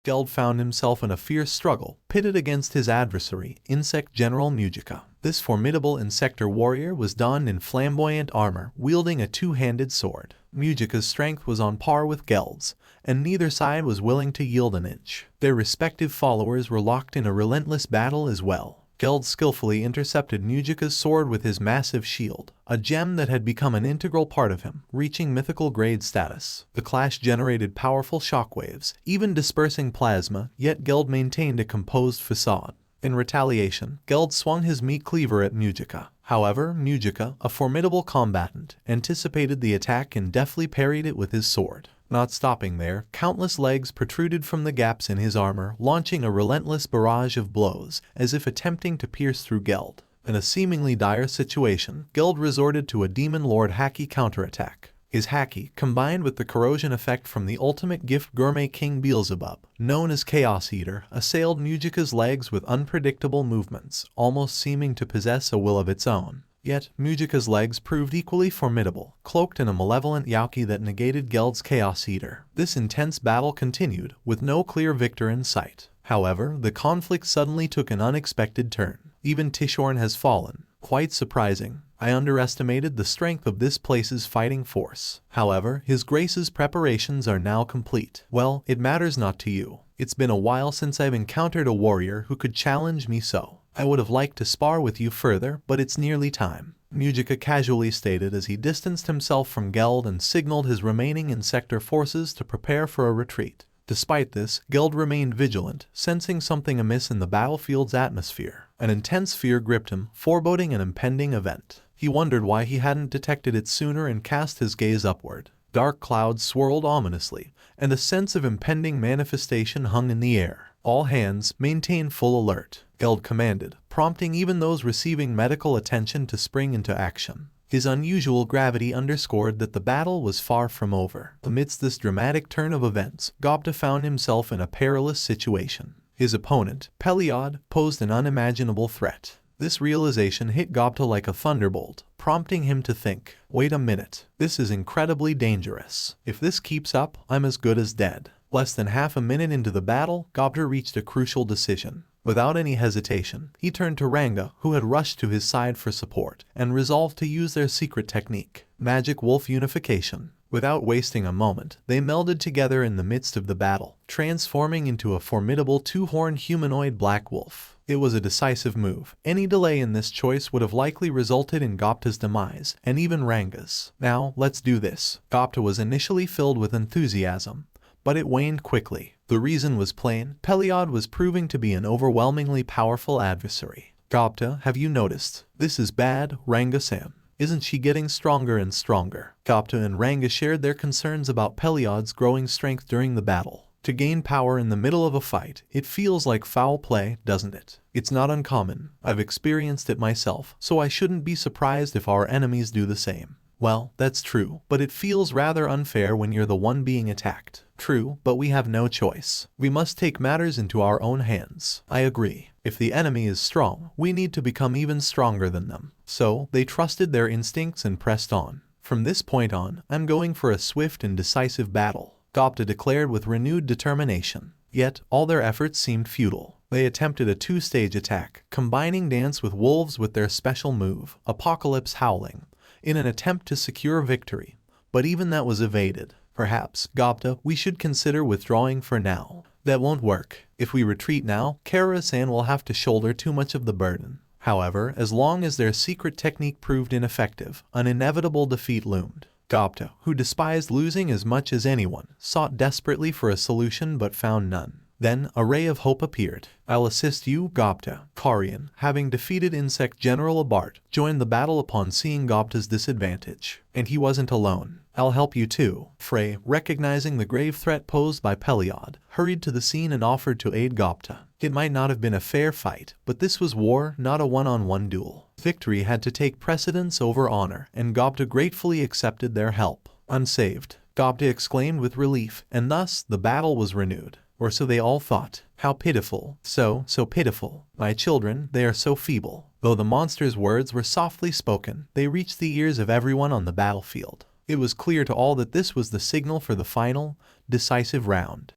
Geld found himself in a fierce struggle, pitted against his adversary, Insect General Mujica. This formidable Insector warrior was donned in flamboyant armor, wielding a two-handed sword. Mujica's strength was on par with Geld's, and neither side was willing to yield an inch. Their respective followers were locked in a relentless battle as well. Geld skillfully intercepted Mujica's sword with his massive shield, a gem that had become an integral part of him, reaching mythical grade status. The clash generated powerful shockwaves, even dispersing plasma, yet Geld maintained a composed facade. In retaliation, Geld swung his meat cleaver at Mujica. However, Mujica, a formidable combatant, anticipated the attack and deftly parried it with his sword. Not stopping there, countless legs protruded from the gaps in his armor, launching a relentless barrage of blows, as if attempting to pierce through Geld. In a seemingly dire situation, Geld resorted to a Demon Lord Haki counterattack. His Haki, combined with the corrosion effect from the ultimate gift Gourmet King Beelzebub, known as Chaos Eater, assailed Mujica's legs with unpredictable movements, almost seeming to possess a will of its own. Yet, Mujica's legs proved equally formidable, cloaked in a malevolent Yauki that negated Geld's Chaos Eater. This intense battle continued, with no clear victor in sight. However, the conflict suddenly took an unexpected turn. Even Tishorn has fallen. Quite surprising. I underestimated the strength of this place's fighting force. However, His Grace's preparations are now complete. Well, it matters not to you. It's been a while since I've encountered a warrior who could challenge me so. I would have liked to spar with you further, but it's nearly time, Mujica casually stated as he distanced himself from Geld and signaled his remaining Insector forces to prepare for a retreat. Despite this, Geld remained vigilant, sensing something amiss in the battlefield's atmosphere. An intense fear gripped him, foreboding an impending event. He wondered why he hadn't detected it sooner and cast his gaze upward. Dark clouds swirled ominously, and a sense of impending manifestation hung in the air. All hands, maintain full alert, Geld commanded, prompting even those receiving medical attention to spring into action. His unusual gravity underscored that the battle was far from over. Amidst this dramatic turn of events, Gobta found himself in a perilous situation. His opponent, Peliod, posed an unimaginable threat. This realization hit Gobta like a thunderbolt, prompting him to think, wait a minute, this is incredibly dangerous. If this keeps up, I'm as good as dead. Less than half a minute into the battle, Gobta reached a crucial decision. Without any hesitation, he turned to Ranga, who had rushed to his side for support, and resolved to use their secret technique, Magic Wolf Unification. Without wasting a moment, they melded together in the midst of the battle, transforming into a formidable two-horned humanoid black wolf. It was a decisive move. Any delay in this choice would have likely resulted in Gobta's demise, and even Ranga's. Now, let's do this. Gobta was initially filled with enthusiasm, but it waned quickly. The reason was plain. Peliod was proving to be an overwhelmingly powerful adversary. Gobta, have you noticed? This is bad, Ranga-san. Isn't she getting stronger and stronger? Gobta and Ranga shared their concerns about Peliod's growing strength during the battle. To gain power in the middle of a fight, it feels like foul play, doesn't it? It's not uncommon. I've experienced it myself, so I shouldn't be surprised if our enemies do the same. Well, that's true, but it feels rather unfair when you're the one being attacked. True, but we have no choice. We must take matters into our own hands. I agree. If the enemy is strong, we need to become even stronger than them. So, they trusted their instincts and pressed on. From this point on, I'm going for a swift and decisive battle, Gobta declared with renewed determination. Yet, all their efforts seemed futile. They attempted a two-stage attack, combining Dance with Wolves with their special move, Apocalypse Howling, in an attempt to secure victory. But even that was evaded. Perhaps, Gobta, we should consider withdrawing for now. That won't work. If we retreat now, Kara-san will have to shoulder too much of the burden. However, as long as their secret technique proved ineffective, an inevitable defeat loomed. Gobta, who despised losing as much as anyone, sought desperately for a solution but found none. Then, a ray of hope appeared. I'll assist you, Gobta. Karian, having defeated Insect General Abart, joined the battle upon seeing Gobta's disadvantage. And he wasn't alone. I'll help you too. Frey, recognizing the grave threat posed by Peliod, hurried to the scene and offered to aid Gobta. It might not have been a fair fight, but this was war, not a one-on-one duel. Victory had to take precedence over honor, and Gobta gratefully accepted their help. Unsaved, Gobta exclaimed with relief, and thus the battle was renewed. Or so they all thought. How pitiful, so pitiful. My children, they are so feeble. Though the monster's words were softly spoken, they reached the ears of everyone on the battlefield. It was clear to all that this was the signal for the final, decisive round.